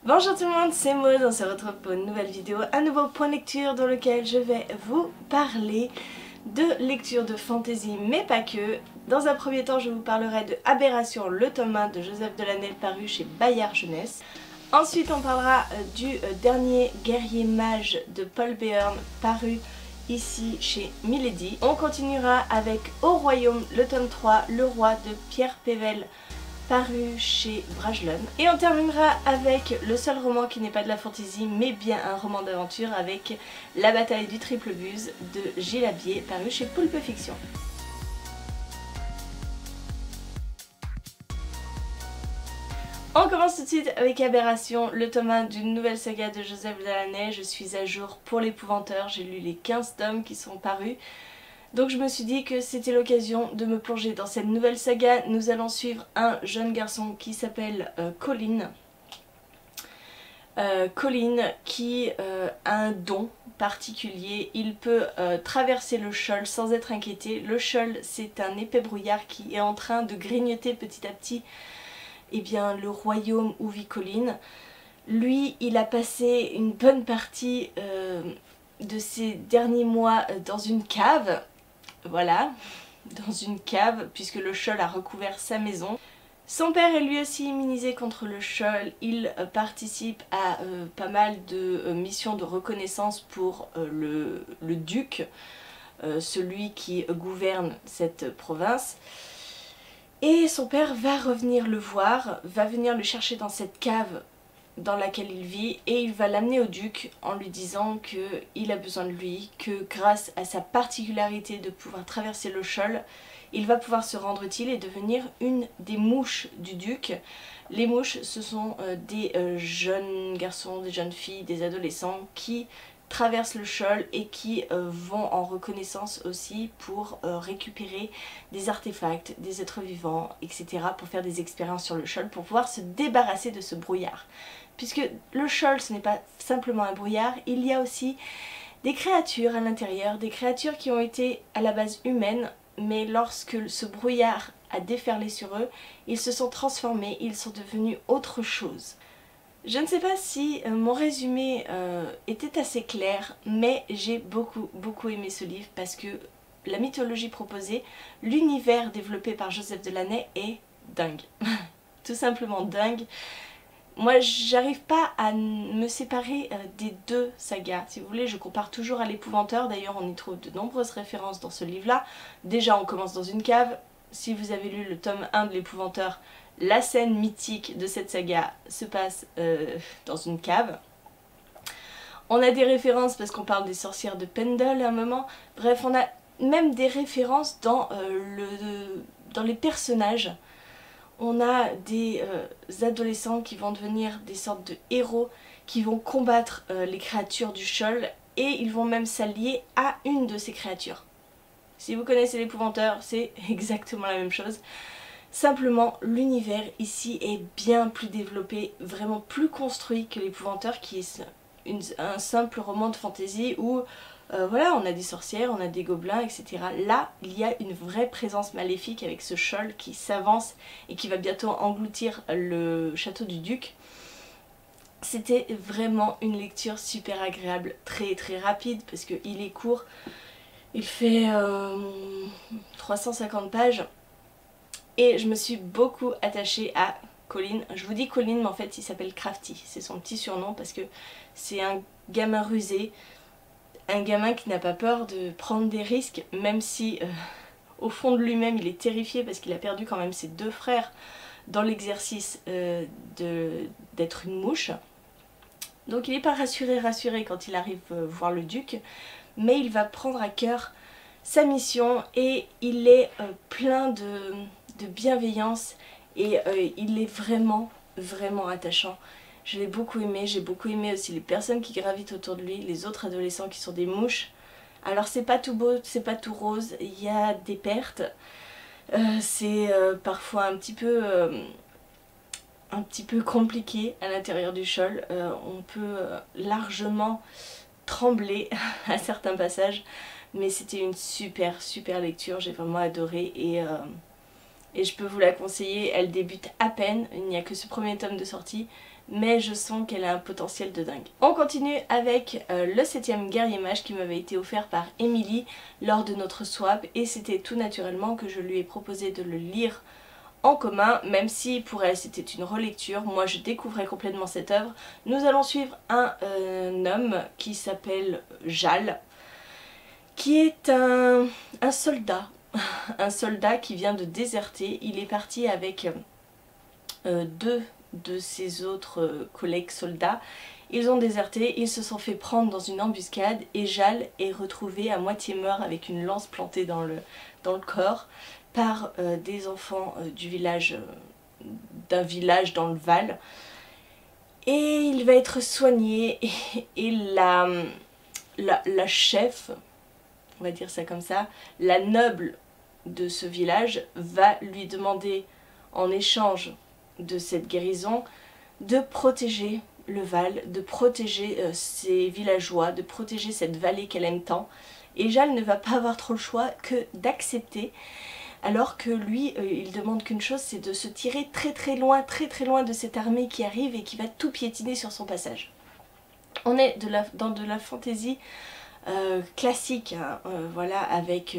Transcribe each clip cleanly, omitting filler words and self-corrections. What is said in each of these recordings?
Bonjour tout le monde, c'est Maud, on se retrouve pour une nouvelle vidéo, un nouveau point de lecture dans lequel je vais vous parler de lecture de fantasy, mais pas que. Dans un premier temps, je vous parlerai de Aberration, le tome 1 de Joseph Delaney paru chez Bayard Jeunesse. Ensuite, on parlera du dernier guerrier mage de Paul Béarn paru ici chez Milady. On continuera avec Au Royaume, le tome 3, Le Roi de Pierre Pével paru chez Brajlon. Et on terminera avec le seul roman qui n'est pas de la fantasy mais bien un roman d'aventure avec La bataille du triple buse de Gilles Abier paru chez Poulpe Fiction. On commence tout de suite avec Aberration, le tome 1 d'une nouvelle saga de Joseph Delaney. Je suis à jour pour l'épouvanteur, j'ai lu les 15 tomes qui sont parus. Donc je me suis dit que c'était l'occasion de me plonger dans cette nouvelle saga. Nous allons suivre un jeune garçon qui s'appelle Colin. Colin qui a un don particulier. Il peut traverser le Sheol sans être inquiété. Le Sheol, c'est un épais brouillard qui est en train de grignoter petit à petit le royaume où vit Colin. Lui, il a passé une bonne partie de ses derniers mois dans une cave. Voilà, dans une cave, puisque le Sheol a recouvert sa maison. Son père est lui aussi immunisé contre le Sheol. Il participe à pas mal de missions de reconnaissance pour le duc, celui qui gouverne cette province. Et son père va revenir le voir, va venir le chercher dans cette cave dans laquelle il vit, et il va l'amener au duc en lui disant qu'il a besoin de lui, que grâce à sa particularité de pouvoir traverser le Sheol, il va pouvoir se rendre utile et devenir une des mouches du duc. Les mouches, ce sont des jeunes garçons, des jeunes filles, des adolescents qui traversent le Sheol et qui vont en reconnaissance aussi pour récupérer des artefacts, des êtres vivants, etc. pour faire des expériences sur le Sheol, pour pouvoir se débarrasser de ce brouillard. Puisque le Sheol, ce n'est pas simplement un brouillard, il y a aussi des créatures à l'intérieur, des créatures qui ont été à la base humaines, mais lorsque ce brouillard a déferlé sur eux, ils se sont transformés, ils sont devenus autre chose. Je ne sais pas si mon résumé était assez clair, mais j'ai beaucoup aimé ce livre parce que la mythologie proposée, l'univers développé par Joseph Delaney est dingue. Tout simplement dingue. Moi, j'arrive pas à me séparer des deux sagas. Si vous voulez, je compare toujours à l'épouvanteur. D'ailleurs, on y trouve de nombreuses références dans ce livre-là. Déjà, on commence dans une cave. Si vous avez lu le tome 1 de l'épouvanteur, la scène mythique de cette saga se passe dans une cave. On a des références parce qu'on parle des sorcières de Pendle à un moment. Bref, on a même des références dans les personnages. On a des adolescents qui vont devenir des sortes de héros, qui vont combattre les créatures du Sheol, et ils vont même s'allier à une de ces créatures. Si vous connaissez l'épouvanteur, c'est exactement la même chose. Simplement, l'univers ici est bien plus développé, vraiment plus construit que l'épouvanteur, qui est un simple roman de fantasy où voilà, on a des sorcières, on a des gobelins, etc. Là, il y a une vraie présence maléfique avec ce Sheol qui s'avance et qui va bientôt engloutir le château du duc. C'était vraiment une lecture super agréable, très rapide parce qu'il est court. Il fait 350 pages et je me suis beaucoup attachée à Colin. Je vous dis Colin, mais en fait il s'appelle Crafty, c'est son petit surnom parce que c'est un gamin rusé. Un gamin qui n'a pas peur de prendre des risques, même si au fond de lui-même il est terrifié parce qu'il a perdu quand même ses deux frères dans l'exercice d'être une mouche. Donc il n'est pas rassuré quand il arrive voir le duc, mais il va prendre à cœur sa mission et il est plein de bienveillance et il est vraiment attachant. Je l'ai beaucoup aimé, j'ai beaucoup aimé aussi les personnes qui gravitent autour de lui, les autres adolescents qui sont des mouches. Alors c'est pas tout beau, c'est pas tout rose, il y a des pertes, c'est parfois un petit peu compliqué à l'intérieur du Sheol. On peut largement trembler à certains passages, mais c'était une super lecture, j'ai vraiment adoré et je peux vous la conseiller. Elle débute à peine, il n'y a que ce premier tome de sortie, mais je sens qu'elle a un potentiel de dingue. On continue avec le 7e guerrier mage qui m'avait été offert par Émilie lors de notre swap, et c'était tout naturellement que je lui ai proposé de le lire en commun, même si pour elle c'était une relecture. Moi je découvrais complètement cette œuvre. Nous allons suivre un homme qui s'appelle Jal, qui est un soldat, un soldat qui vient de déserter. Il est parti avec deux de ses autres collègues soldats. Ils ont déserté, ils se sont fait prendre dans une embuscade et Jal est retrouvé à moitié mort avec une lance plantée dans le corps par des enfants du village, d'un village dans le Val. Et il va être soigné et la chef, on va dire ça comme ça, la noble de ce village va lui demander en échange de cette guérison de protéger le Val, de protéger ses villageois, de protéger cette vallée qu'elle aime tant. Et Jal ne va pas avoir trop le choix que d'accepter, alors que lui, il demande qu'une chose, c'est de se tirer très loin de cette armée qui arrive et qui va tout piétiner sur son passage. On est dans de la fantaisie classique, hein, voilà, avec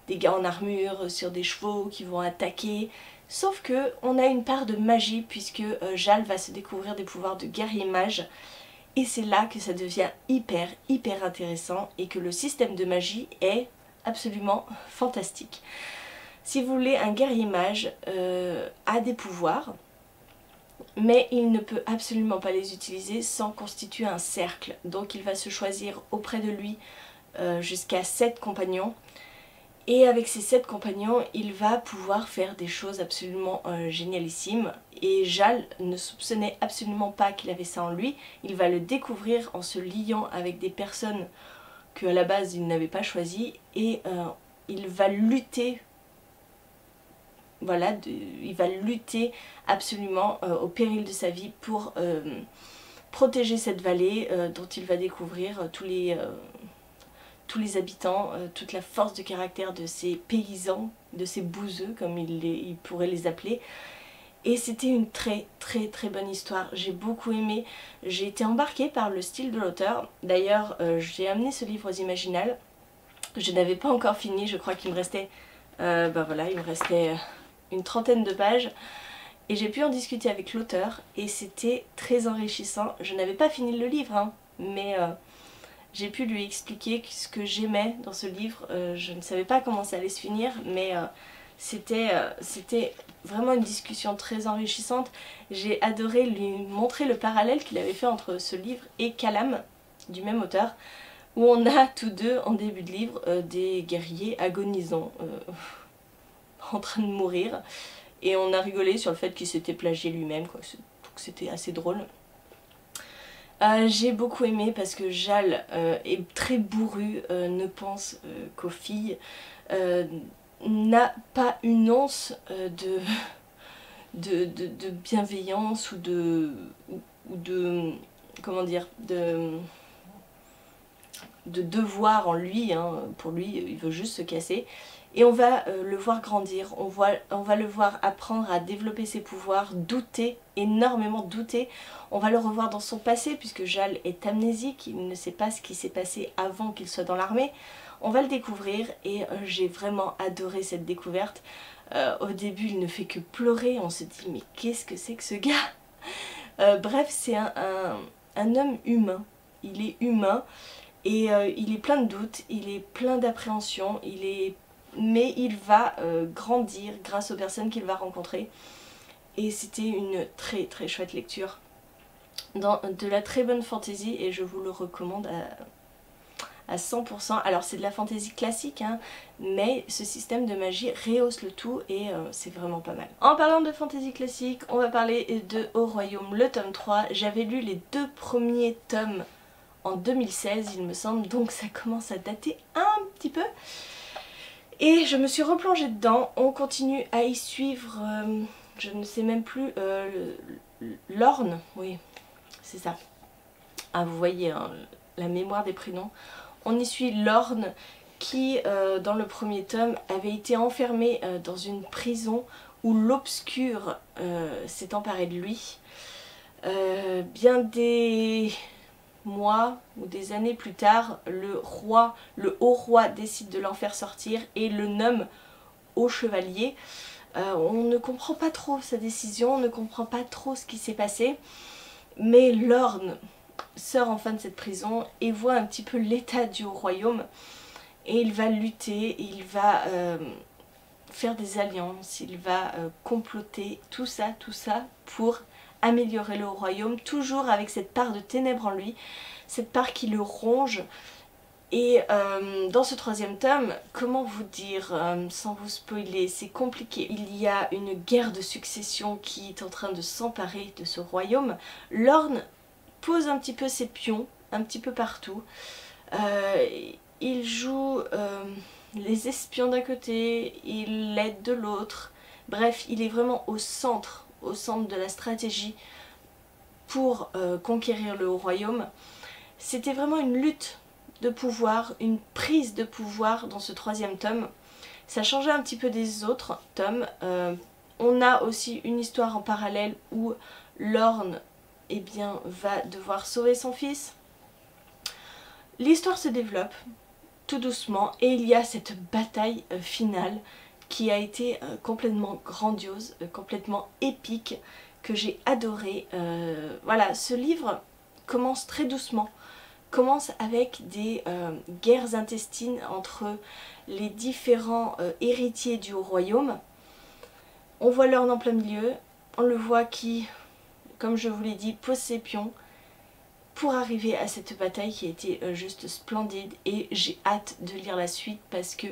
des gars en armure sur des chevaux qui vont attaquer. Sauf que on a une part de magie puisque Jal va se découvrir des pouvoirs de guerrier mage. Et c'est là que ça devient hyper intéressant et que le système de magie est absolument fantastique. Si vous voulez, un guerrier mage a des pouvoirs, mais il ne peut absolument pas les utiliser sans constituer un cercle. Donc il va se choisir auprès de lui jusqu'à 7 compagnons. Et avec ces 7 compagnons, il va pouvoir faire des choses absolument génialissimes. Et Jal ne soupçonnait absolument pas qu'il avait ça en lui. Il va le découvrir en se liant avec des personnes qu'à la base il n'avait pas choisies. Et il va lutter, voilà, il va lutter absolument au péril de sa vie pour protéger cette vallée dont il va découvrir tous les habitants, toute la force de caractère de ces paysans, de ces bouseux comme il pourrait les appeler. Et c'était une très bonne histoire, j'ai beaucoup aimé, j'ai été embarquée par le style de l'auteur. D'ailleurs j'ai amené ce livre aux Imaginales, je n'avais pas encore fini, je crois qu'il me restait, voilà, il me restait une trentaine de pages. Et j'ai pu en discuter avec l'auteur et c'était très enrichissant. Je n'avais pas fini le livre, hein, mais j'ai pu lui expliquer ce que j'aimais dans ce livre. Je ne savais pas comment ça allait se finir, mais c'était vraiment une discussion très enrichissante. J'ai adoré lui montrer le parallèle qu'il avait fait entre ce livre et Calam, du même auteur, où on a tous deux en début de livre des guerriers agonisants en train de mourir. Et on a rigolé sur le fait qu'il s'était plagié lui-même, quoi. Donc c'était assez drôle. J'ai beaucoup aimé parce que Jal est très bourru, ne pense qu'aux filles, n'a pas une once de bienveillance ou de comment dire, de devoir en lui, hein. Pour lui il veut juste se casser. Et on va le voir grandir, on va le voir apprendre à développer ses pouvoirs, douter, énormément douter. On va le revoir dans son passé puisque Jal est amnésique, il ne sait pas ce qui s'est passé avant qu'il soit dans l'armée. On va le découvrir et j'ai vraiment adoré cette découverte. Au début il ne fait que pleurer, on se dit mais qu'est-ce que c'est que ce gars? Bref, c'est un homme humain, il est humain et il est plein de doutes, il est plein d'appréhension, mais il va grandir grâce aux personnes qu'il va rencontrer. Et c'était une très chouette lecture. Dans de la très bonne fantaisie et je vous le recommande à 100%. Alors c'est de la fantaisie classique, hein, mais ce système de magie rehausse le tout et c'est vraiment pas mal. En parlant de fantaisie classique, on va parler de Au Royaume, le tome 3. J'avais lu les 2 premiers tomes en 2016 il me semble, donc ça commence à dater un petit peu. Et je me suis replongée dedans, on continue à y suivre, je ne sais même plus, Lorne, oui, c'est ça. Ah vous voyez, hein, la mémoire des prénoms. On y suit Lorne qui, dans le premier tome, avait été enfermé dans une prison où l'obscur s'est emparé de lui. Bien des mois ou des années plus tard, le haut roi décide de l'en faire sortir et le nomme haut chevalier. On ne comprend pas trop sa décision, on ne comprend pas trop ce qui s'est passé, mais Lorne sort enfin de cette prison et voit un petit peu l'état du royaume, et il va lutter, il va faire des alliances, il va comploter, tout ça pour améliorer le royaume, toujours avec cette part de ténèbres en lui, cette part qui le ronge. Et dans ce troisième tome, comment vous dire, sans vous spoiler, c'est compliqué. Il y a une guerre de succession qui est en train de s'emparer de ce royaume. Lorne pose un petit peu ses pions, un petit peu partout. Il joue les espions d'un côté, il l'aide de l'autre. Bref, il est vraiment au centre de la stratégie pour conquérir le royaume. C'était vraiment une lutte de pouvoir, une prise de pouvoir dans ce troisième tome. Ça changeait un petit peu des autres tomes. On a aussi une histoire en parallèle où Lorne va devoir sauver son fils. L'histoire se développe tout doucement et il y a cette bataille finale qui a été complètement grandiose, complètement épique, que j'ai adoré. Voilà, ce livre commence très doucement, commence avec des guerres intestines entre les différents héritiers du royaume. On voit Lorne en plein milieu, on le voit qui, comme je vous l'ai dit, pose ses pions pour arriver à cette bataille qui a été juste splendide, et j'ai hâte de lire la suite parce que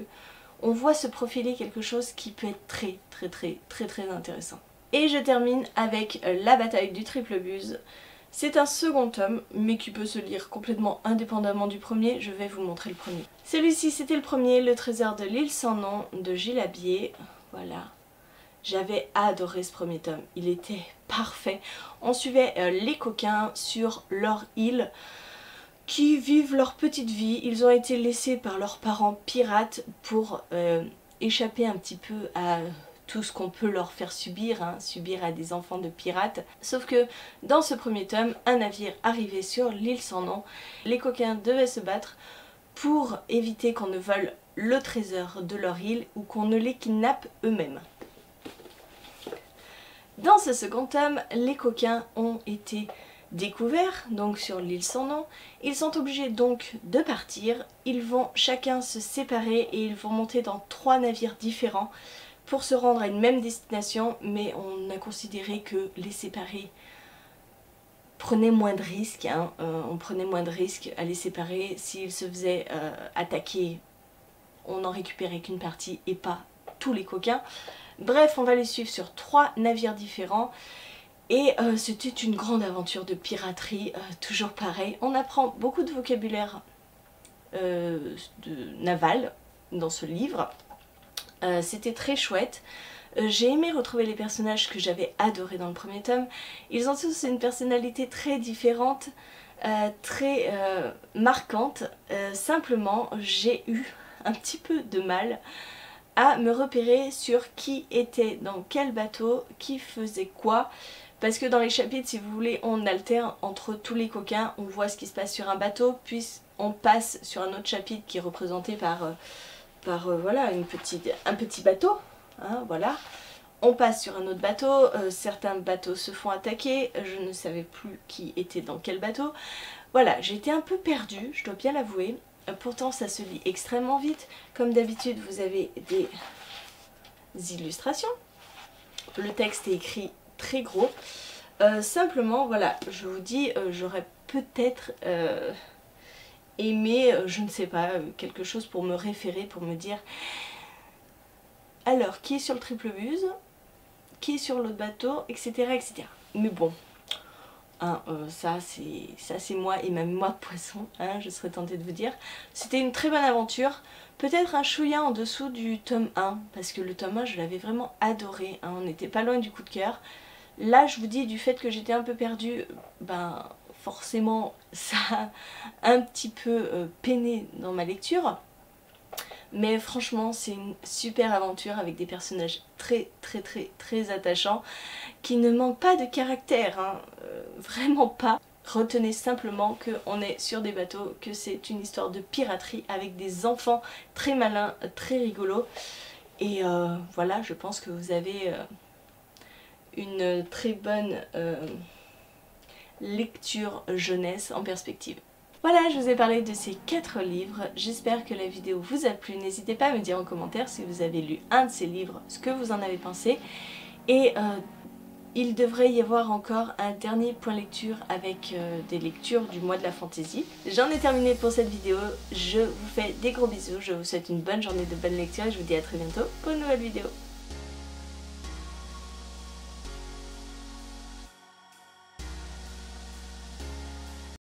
on voit se profiler quelque chose qui peut être très intéressant. Et je termine avec la bataille du triple buse. C'est un second tome, mais qui peut se lire complètement indépendamment du premier. Je vais vous montrer le premier. Celui-ci, c'était le premier, Le trésor de l'île sans nom de Gilles Abier. Voilà. J'avais adoré ce premier tome, il était parfait. On suivait les coquins sur leur île qui vivent leur petite vie. Ils ont été laissés par leurs parents pirates pour échapper un petit peu à tout ce qu'on peut leur faire subir, hein, subir à des enfants de pirates. Sauf que dans ce premier tome, un navire arrivait sur l'île sans nom. Les coquins devaient se battre pour éviter qu'on ne vole le trésor de leur île ou qu'on ne les kidnappe eux-mêmes. Dans ce second tome, les coquins ont été découverts, donc sur l'île sans nom. Ils sont obligés donc de partir. Ils vont chacun se séparer et ils vont monter dans 3 navires différents pour se rendre à une même destination, mais on a considéré que les séparer prenait moins de risques, hein. On prenait moins de risques à les séparer. S'ils se faisaient attaquer, on n'en récupérait qu'une partie et pas tous les coquins. Bref, on va les suivre sur 3 navires différents. Et c'était une grande aventure de piraterie, toujours pareil. On apprend beaucoup de vocabulaire naval dans ce livre. C'était très chouette. J'ai aimé retrouver les personnages que j'avais adorés dans le premier tome. Ils ont tous une personnalité très différente, très marquante. Simplement, j'ai eu un petit peu de mal à me repérer sur qui était dans quel bateau, qui faisait quoi. Parce que dans les chapitres, si vous voulez, on alterne entre tous les coquins, on voit ce qui se passe sur un bateau, puis on passe sur un autre chapitre qui est représenté par voilà, un petit bateau, hein, voilà. On passe sur un autre bateau, certains bateaux se font attaquer, je ne savais plus qui était dans quel bateau. Voilà, j'étais un peu perdue, je dois bien l'avouer. Pourtant ça se lit extrêmement vite. Comme d'habitude, vous avez des illustrations. Le texte est écrit très gros. Simplement, voilà, je vous dis, j'aurais peut-être aimé, je ne sais pas, quelque chose pour me référer, pour me dire alors, qui est sur le triple buse, qui est sur l'autre bateau, etc., etc. Mais bon, hein, ça c'est moi et ma mémoire de poisson, hein, je serais tentée de vous dire. C'était une très bonne aventure, peut-être un chouïa en dessous du tome 1, parce que le tome 1 je l'avais vraiment adoré, hein, on n'était pas loin du coup de cœur. Là je vous dis, du fait que j'étais un peu perdue, ben forcément ça a un petit peu peiné dans ma lecture. Mais franchement c'est une super aventure avec des personnages très attachants qui ne manquent pas de caractère, hein. Vraiment pas. Retenez simplement qu'on est sur des bateaux, que c'est une histoire de piraterie avec des enfants très malins, très rigolos. Et voilà, je pense que vous avez une très bonne lecture jeunesse en perspective. Voilà, je vous ai parlé de ces 4 livres, j'espère que la vidéo vous a plu. N'hésitez pas à me dire en commentaire si vous avez lu un de ces livres, ce que vous en avez pensé. Et il devrait y avoir encore un dernier point lecture avec des lectures du mois de la fantaisie. J'en ai terminé pour cette vidéo, je vous fais des gros bisous, je vous souhaite une bonne journée de bonne lecture et je vous dis à très bientôt pour une nouvelle vidéo.